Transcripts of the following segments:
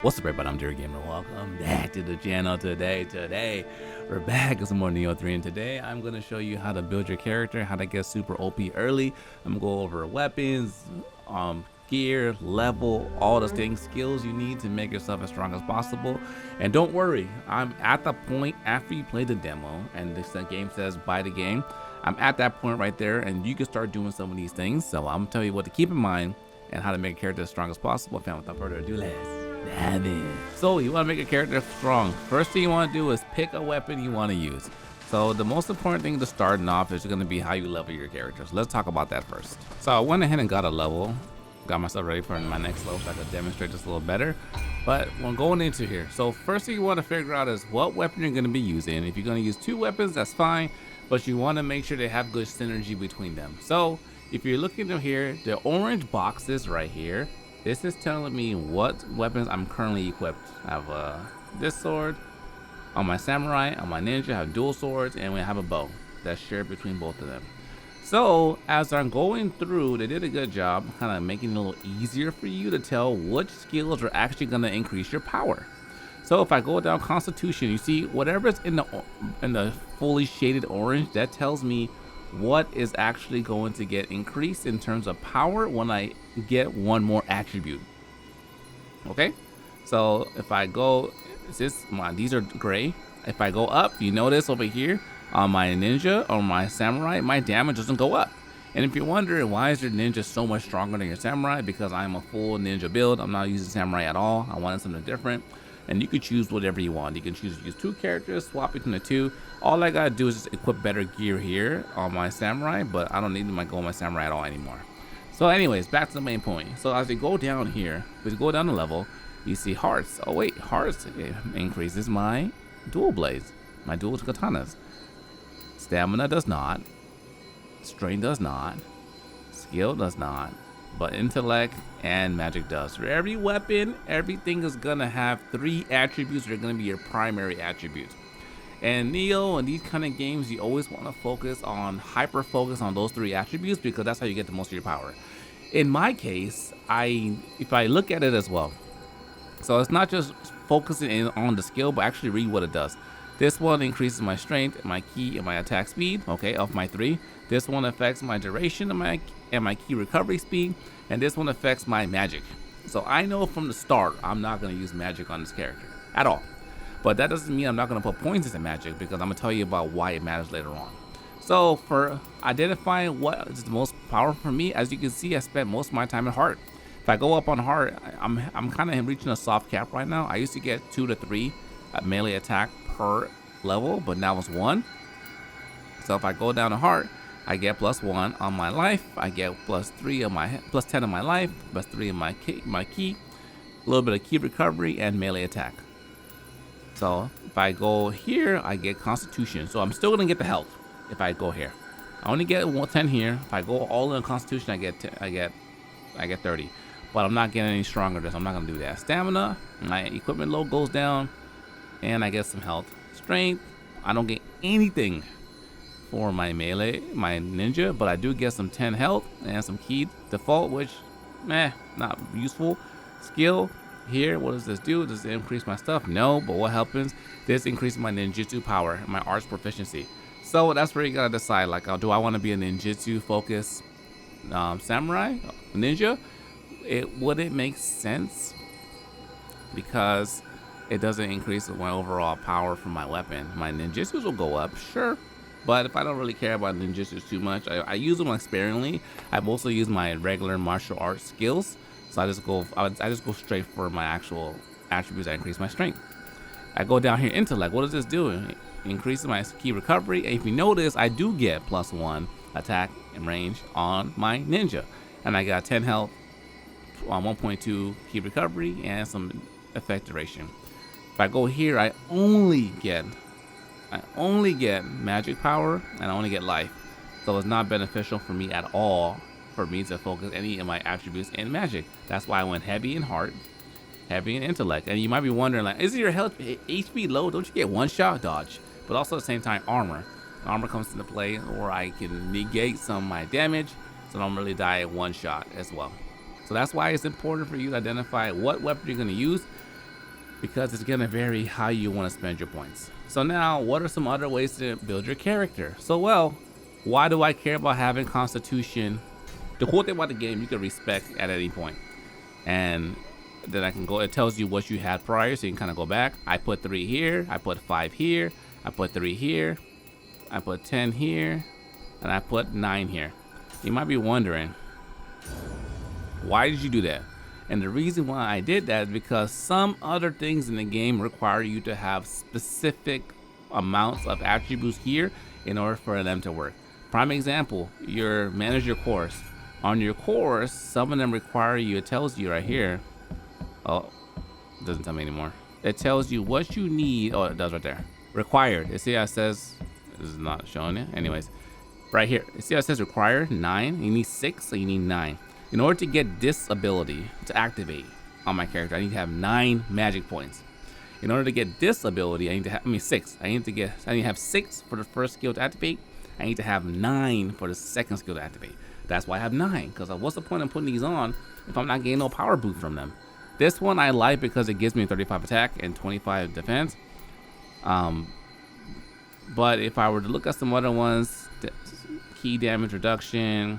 What's up, everybody? I'm Jerry Gamer. Welcome back to the channel. Today we're back with some more Nioh 3, and today I'm going to show you how to build your character, how to get super OP early. I'm going to go over weapons, gear, level, all the things, skills you need to make yourself as strong as possible. And don't worry, I'm at the point after you play the demo and the game says buy the game. I'm at that point right there, and you can start doing some of these things. So I'm going to tell you what to keep in mind and how to make a character as strong as possible. And without further ado, let's dive in. So you want to make a character strong. First thing you want to do is pick a weapon you want to use. So the most important thing to starting off is going to be how you level your characters. Let's talk about that first. So I went ahead and got a level, got myself ready for my next level so I could demonstrate this a little better. But when going into here, so first thing you want to figure out is what weapon you're going to be using. If you're going to use two weapons, that's fine, but you want to make sure they have good synergy between them. So if you're looking to here, the orange boxes right here, this is telling me what weapons I'm currently equipped. I have this sword on my samurai, on my ninja, I have dual swords, and we have a bow that's shared between both of them. So as I'm going through, they did a good job kind of making it a little easier for you to tell which skills are actually going to increase your power. So if I go down Constitution, you see whatever's in the fully shaded orange, that tells me what is actually going to get increased in terms of power when I get one more attribute. Okay, so if I go, these are gray. If I go up, you notice over here on my ninja or my samurai, my damage doesn't go up. And if you're wondering why is your ninja so much stronger than your samurai, because I'm a full ninja build. I'm not using samurai at all. I wanted something different. And you could choose whatever you want. You can choose to use two characters, swap between the two. All I gotta do is just equip better gear here on my samurai, but I don't need my go on my samurai at all anymore. So anyways, back to the main point. So as we go down here, we go down the level, you see hearts. Oh wait, hearts increases my dual blades, my dual katanas. Stamina does not, strength does not, skill does not, but intellect and magic does. For every weapon, everything is gonna have three attributes that are gonna be your primary attributes. And Nioh and these kind of games, you always want to focus on, hyper focus on those three attributes, because that's how you get the most of your power. In my case, if I look at it as well, so it's not just focusing in on the skill, but actually read what it does. This one increases my strength, my ki, and my attack speed, okay, of my three. This one affects my duration and my ki recovery speed, and this one affects my magic. So I know from the start I'm not going to use magic on this character at all. But that doesn't mean I'm not going to put points into magic, because I'm going to tell you about why it matters later on. So for identifying what is the most powerful for me, as you can see, I spent most of my time in heart. If I go up on heart, I'm kind of reaching a soft cap right now. I used to get 2 to 3 melee attack per level, but now it's 1. So if I go down to heart, I get +1 on my life. I get +3 on my +10 on my life, +3 on my ki, a little bit of ki recovery and melee attack. So if I go here, I get Constitution. So I'm still gonna get the health if I go here. I only get 10 here. If I go all in Constitution, I get 30. But I'm not getting any stronger than this. I'm not gonna do that. Stamina, my equipment load goes down, and I get some health. Strength, I don't get anything for my melee, my ninja, but I do get some 10 health and some ki default, which not useful. Skill. Here, what does this do? Does it increase my stuff? No, but what happens? This increases my ninjutsu power, my arts proficiency. So that's where you gotta decide, like, do I want to be a ninjutsu focused samurai, ninja? It wouldn't make sense, because it doesn't increase my overall power from my weapon. My ninjutsus will go up, sure, but if I don't really care about ninjutsus too much, I use them sparingly. I've also used my regular martial arts skills. So I just go straight for my actual attributes that increase my strength. I go down here, intellect. What does this do? It increases my ki recovery. And if you notice, I do get +1 attack and range on my ninja. And I got 10 health, 1.2 ki recovery, and some effect duration. If I go here, I only get magic power, and I only get life. So it's not beneficial for me at all for me to focus any of my attributes in magic. That's why I went heavy in heart, heavy in intellect. And you might be wondering, like, is your health HP low? Don't you get one shot dodge? But also at the same time, armor. Armor comes into play, or I can negate some of my damage, so I don't really die at one shot as well. So that's why it's important for you to identify what weapon you're going to use. because it's gonna vary how you want to spend your points. So now, what are some other ways to build your character? So well, why do I care about having Constitution? The cool thing about the game, you can respec at any point, and then I can go, it tells you what you had prior, so you can kind of go back. I put 3 here, I put 5 here, I put 3 here, I put 10 here, and I put 9 here. You might be wondering, why did you do that? And the reason why I did that is because some other things in the game require you to have specific amounts of attributes here in order for them to work. Prime example, your manage your course. On your course, some of them require you, it tells you right here. Oh, it doesn't tell me anymore. It tells you what you need. Oh, it does right there. Required. You see how it says, this is not showing it. Anyways, right here. You see how it says required 9? You need 6, so you need 9. In order to get this ability to activate on my character, I need to have 9 magic points. In order to get this ability, I need to have, 6. I need to have 6 for the first skill to activate. I need to have 9 for the second skill to activate. That's why I have 9, because what's the point of putting these on if I'm not getting no power boost from them? This one I like because it gives me 35 attack and 25 defense. But if I were to look at some other ones, key damage reduction,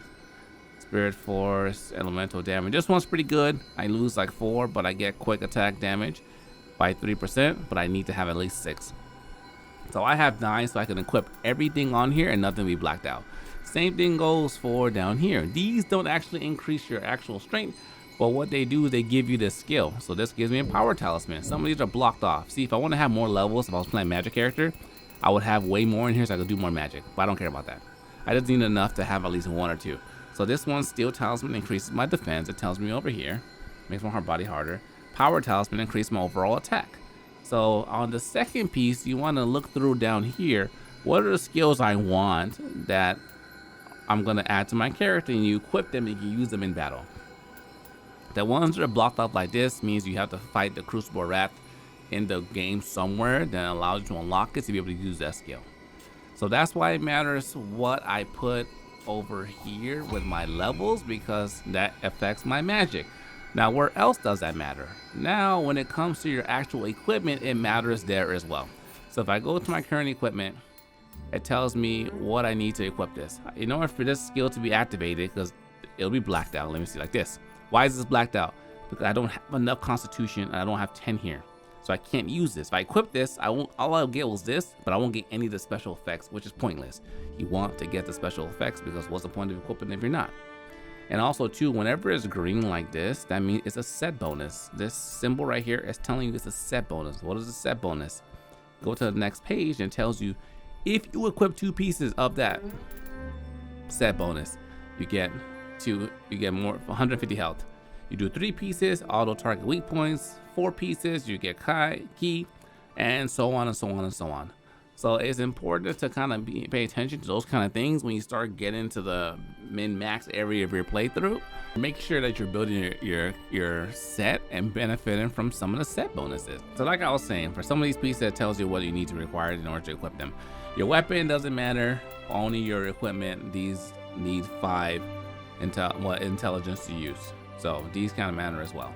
spirit force, elemental damage, this one's pretty good. I lose like 4, but I get quick attack damage by 3%, but I need to have at least 6. So I have 9, so I can equip everything on here and nothing will be blacked out. Same thing goes for down here. These don't actually increase your actual strength, but what they do is they give you this skill. So this gives me a power talisman. Some of these are blocked off. See, if I want to have more levels, if I was playing magic character, I would have way more in here so I could do more magic, but I don't care about that. I just need enough to have at least 1 or 2. So this one, steel talisman, increases my defense. It tells me over here, makes my body harder. Power talisman increases my overall attack. So on the second piece, you want to look through down here. What are the skills I want that I'm going to add to my character, and you equip them and you can use them in battle. The ones that are blocked off like this means you have to fight the Crucible Rat in the game somewhere that allows you to unlock it to be able to use that skill. So that's why it matters what I put over here with my levels, because that affects my magic. Now, where else does that matter? Now, when it comes to your actual equipment, it matters there as well. So if I go to my current equipment, it tells me what I need to equip this. In order for this skill to be activated, because it'll be blacked out. Let me see, like this. Why is this blacked out? Because I don't have enough constitution and I don't have 10 here. So I can't use this. If I equip this, all I'll get was this, but I won't get any of the special effects, which is pointless. You want to get the special effects, because what's the point of equipping if you're not? And also too, whenever it's green like this, that means it's a set bonus. This symbol right here is telling you it's a set bonus. What is a set bonus? Go to the next page and it tells you if you equip 2 pieces of that set bonus, you get more 150 health. You do 3 pieces, auto target weak points. 4 pieces, you get key, and so on and so on and so on. So it's important to kind of pay attention to those kind of things when you start getting to the min-max area of your playthrough. Make sure that you're building your set and benefiting from some of the set bonuses. So like I was saying, for some of these pieces, it tells you what you need to require in order to equip them. Your weapon doesn't matter, only your equipment. These need 5 intelligence to use. So these kind of matter as well.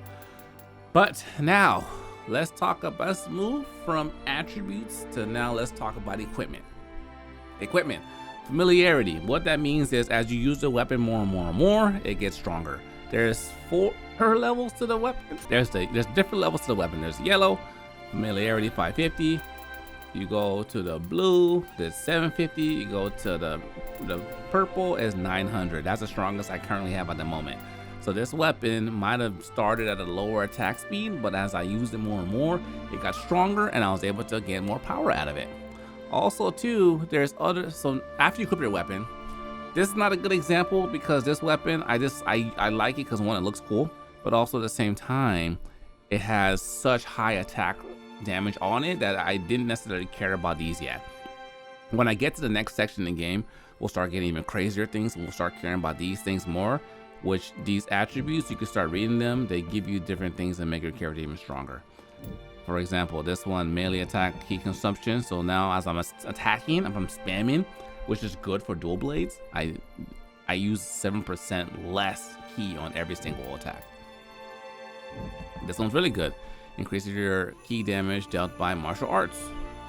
But now let's move from attributes to now let's talk about equipment. Familiarity. What that means is as you use the weapon more and more and more, it gets stronger. There's 4 levels to the weapon. There's different levels to the weapon. There's yellow, familiarity 550. You go to the blue, that's 750. You go to the purple is 900. That's the strongest I currently have at the moment. So this weapon might have started at a lower attack speed, but as I used it more and more, it got stronger and I was able to get more power out of it. Also too, so after you equip your weapon, this is not a good example because this weapon, I like it because one, it looks cool, but also at the same time, it has such high attack damage on it that I didn't necessarily care about these yet. When I get to the next section in the game, we'll start getting even crazier things and we'll start caring about these things more, which these attributes, you can start reading them. They give you different things that make your character even stronger. For example, this one, melee attack key consumption. So now as I'm attacking, if I'm spamming, which is good for dual blades, I use 7% less key on every single attack. This one's really good. increases your key damage dealt by martial arts.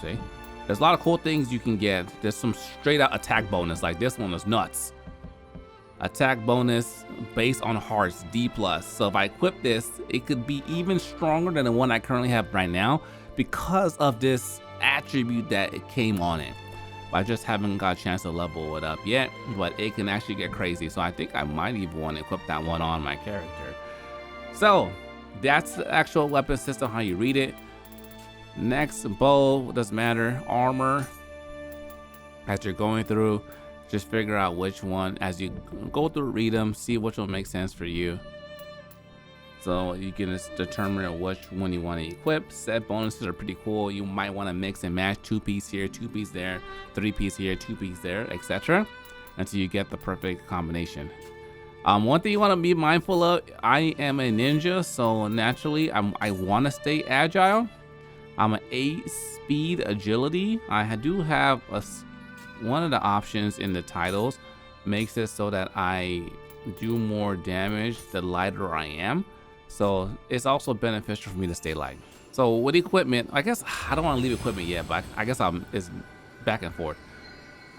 See, there's a lot of cool things you can get. There's some straight out attack bonus, like this one is nuts. Attack bonus based on hearts, D+. So if I equip this, it could be even stronger than the one I currently have right now because of this attribute that it came on it. I just haven't got a chance to level it up yet, but it can actually get crazy. So I think I might even want to equip that one on my character. So that's the actual weapon system, how you read it. Next, bow, doesn't matter. Armor, as you're going through, just figure out which one, as you go through, read them, see which one makes sense for you. So you can just determine which one you want to equip. Set bonuses are pretty cool. You might want to mix and match 2-piece here, 2-piece there, 3-piece here, 2-piece there, etc. until you get the perfect combination. One thing you want to be mindful of, I am a ninja, so naturally I want to stay agile. I'm an 8 speed agility. I do have one of the options in the titles makes it so that I do more damage the lighter I am. So it's also beneficial for me to stay light. So with equipment, I guess I don't want to leave equipment yet, but I guess it's back and forth.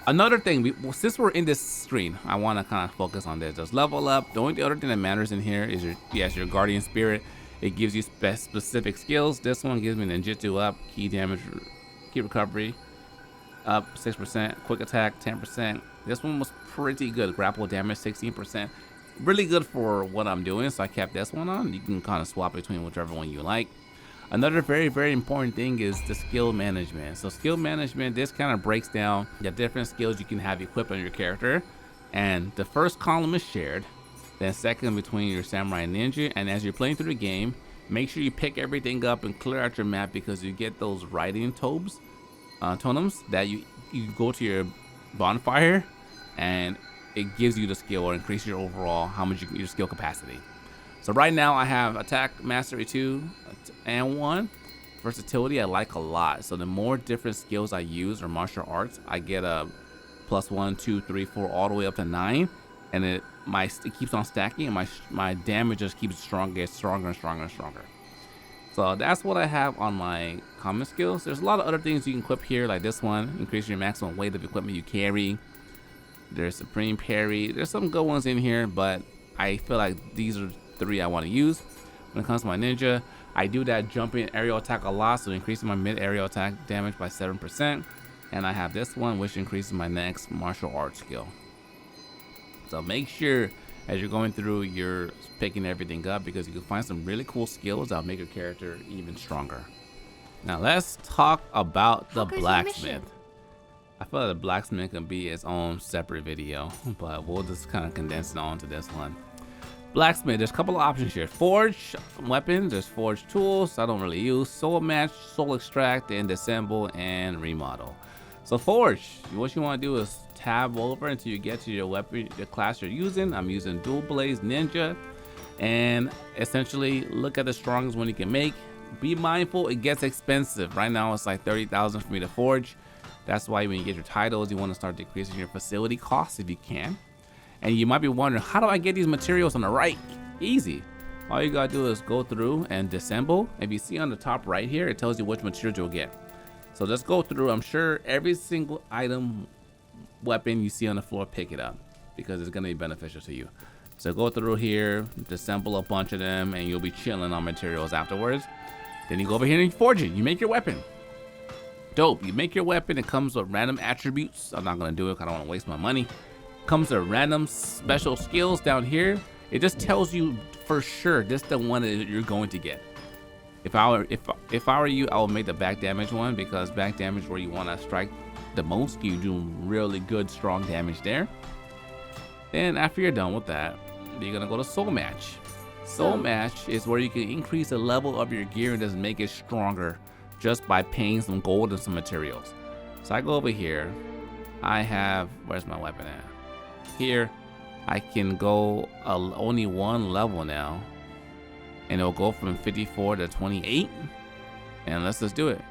Another thing, since we're in this screen, I want to kind of focus on this. Just level up. The only other thing that matters in here is your guardian spirit. It gives you specific skills. This one gives me ninjutsu up, key damage, key recovery up 6%, quick attack 10%. This one was pretty good. Grapple damage 16%. Really good for what I'm doing, so I kept this one on. You can kind of swap between whichever one you like. Another very, very important thing is the skill management. So skill management, this kind of breaks down the different skills you can have equipped on your character. And the first column is shared, then second between your samurai and ninja. And as you're playing through the game, make sure you pick everything up and clear out your map, because you get those writing totems that you go to your bonfire and it gives you the skill or increase your overall your skill capacity. So right now I have attack mastery 2 and 1. Versatility I like a lot. So the more different skills I use or martial arts, I get a +1, 2, 3, 4 all the way up to 9, and it keeps on stacking, and my damage just keeps stronger, gets stronger and stronger and stronger. So that's what I have on my common skills. There's a lot of other things you can equip here, like this one, increase your maximum weight of equipment you carry. There's supreme parry. There's some good ones in here, but I feel like these are 3 I want to use. When it comes to my ninja, I do that jumping aerial attack a lot, so increasing my mid aerial attack damage by 7%. And I have this one, which increases my next martial arts skill. So make sure as you're going through, you're picking everything up, because you can find some really cool skills that'll make your character even stronger. Now let's talk about the blacksmith. I feel like the blacksmith can be its own separate video, but we'll just kind of condense it on to this one. Blacksmith, there's a couple of options here. Forge weapons, there's forge tools I don't really use. Soul match, soul extract, and disassemble and remodel. So forge, what you want to do is tab over until you get to your weapon, the class you're using. I'm using dual blades ninja, and essentially look at the strongest one you can make. Be mindful, it gets expensive. Right now it's like 30,000 for me to forge. That's why when you get your titles, you want to start decreasing your facility costs if you can. And you might be wondering, how do I get these materials on the right? Easy. All you gotta do is go through and disassemble. If you see on the top right here, it tells you which materials you'll get. So just go through. I'm sure every single item, weapon you see on the floor, pick it up, because it's gonna be beneficial to you. So go through here, disassemble a bunch of them, and you'll be chilling on materials afterwards. Then you go over here and you forge it. You make your weapon. Dope. You make your weapon. It comes with random attributes. I'm not gonna do it because I don't want to waste my money. Comes with random special skills down here. It just tells you for sure this is the one that you're going to get. If I were you, I would make the back damage one, because back damage where you want to strike the most, you do really good strong damage there. Then after you're done with that, you're gonna go to soul match. Soul match is where you can increase the level of your gear and just make it stronger just by paying some gold and some materials. So I go over here. I have, where's my weapon at? Here, I can go only 1 level now, and it'll go from 54 to 28. And let's just do it.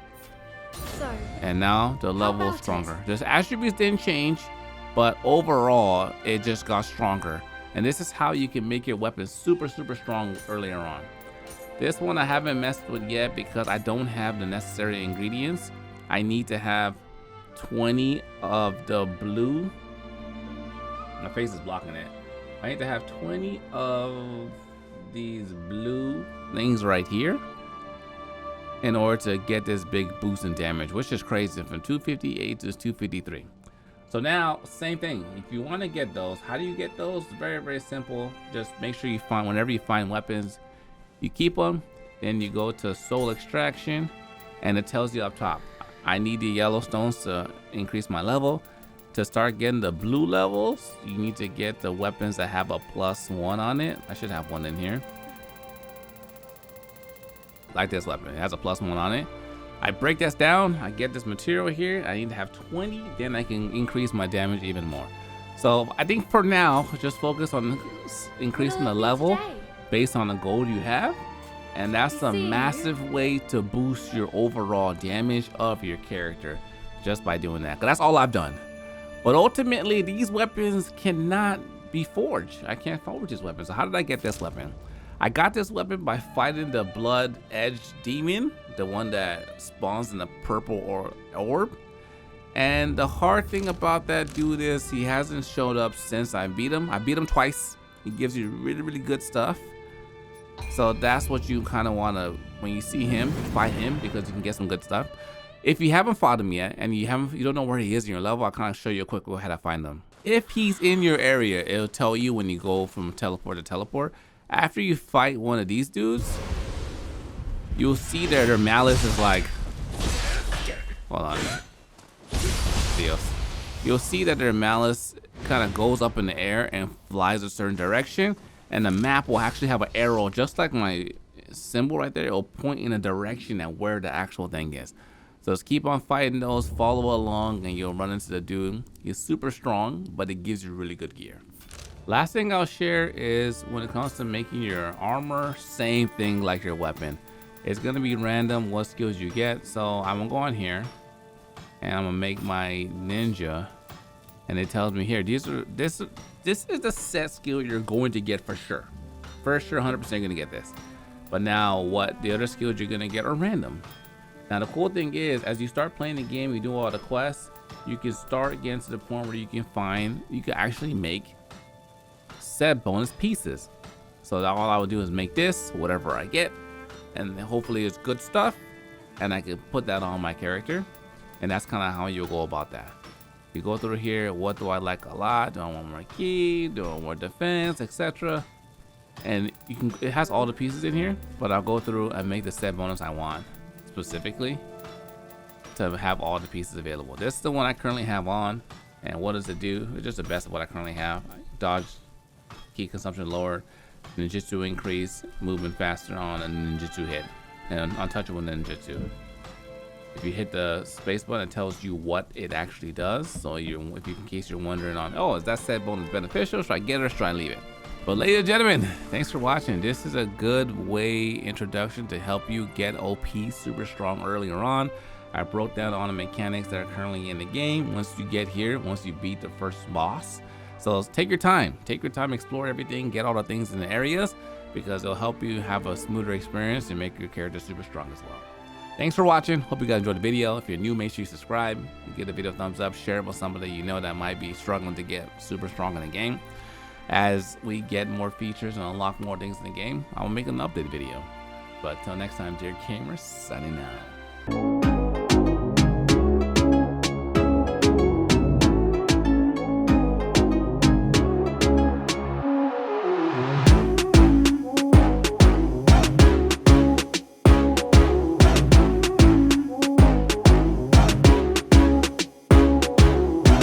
So, and now the level is stronger. Just attributes didn't change, but overall it just got stronger. And this is how you can make your weapon super strong earlier on. This one I haven't messed with yet because I don't have the necessary ingredients. I need to have 20 of the blue. My face is blocking it. I need to have 20 of these blue things right here in order to get this big boost in damage, which is crazy, from 258 to 253. So now, same thing. If you want to get those, how do you get those? Very, very simple. Just make sure you find, whenever you find weapons, you keep them. Then you go to soul extraction, and it tells you up top, I need the yellow stones to increase my level. To start getting the blue levels, you need to get the weapons that have a +1 on it. I should have one in here. Like this weapon, it has a +1 on it. I break this down, I get this material here. I need to have 20, then I can increase my damage even more. So I think for now, just focus on increasing the level based on the gold you have. And that's a massive way to boost your overall damage of your character just by doing that. 'Cause that's all I've done. But ultimately, these weapons cannot be forged. I can't forge these weapons. So how did I get this weapon? I got this weapon by fighting the Bloodedge Demon, the one that spawns in the purple orb. And the hard thing about that dude is he hasn't showed up since I beat him. I beat him twice. He gives you really, really good stuff. So that's what you kind of want to, when you see him, fight him, because you can get some good stuff. If you haven't fought him yet and you don't know where he is in your level, I'll kind of show you a quick way how to find him. If he's in your area, it'll tell you when you go from teleport to teleport. After you fight one of these dudes, you'll see that their malice is like, hold on, you'll see that their malice kind of goes up in the air and flies a certain direction, and the map will actually have an arrow just like my symbol right there. It'll point in a direction at where the actual thing is. So just keep on fighting those, follow along, and you'll run into the dude. He's super strong, but it gives you really good gear. Last thing I'll share is when it comes to making your armor, same thing like your weapon. It's gonna be random what skills you get. So I'm gonna go on here and I'm gonna make my ninja, and it tells me here, this is the set skill you're going to get for sure. For sure, 100% gonna get this. But now what the other skills you're gonna get are random. Now the cool thing is, as you start playing the game, you do all the quests, you can start getting to the point where you can actually make set bonus pieces. So all I would do is make this, whatever I get, and hopefully it's good stuff, and I can put that on my character. And that's kind of how you'll go about that. You go through here, what do I like a lot? Do I want more key? Do I want more defense, etc.? And it has all the pieces in here, but I'll go through and make the set bonus I want specifically to have all the pieces available. This is the one I currently have on, and what does it do? It's just the best of what I currently have. Dodge, key consumption lowered, ninjutsu increase, movement faster on a ninjutsu hit, and untouchable ninjutsu. If you hit the space button, it tells you what it actually does. So in case you're wondering on, oh, is that set bonus beneficial? Should I get it or should I leave it? But ladies and gentlemen, thanks for watching. This is a good introduction to help you get OP super strong earlier on. I broke down all the mechanics that are currently in the game once you get here, once you beat the first boss. So take your time, explore everything, get all the things in the areas, because it'll help you have a smoother experience and make your character super strong as well. Thanks for watching. Hope you guys enjoyed the video. If you're new, make sure you subscribe, give the video a thumbs up, share it with somebody you know that might be struggling to get super strong in the game. As we get more features and unlock more things in the game, I'll make an update video. But till next time, dear gamers, signing out.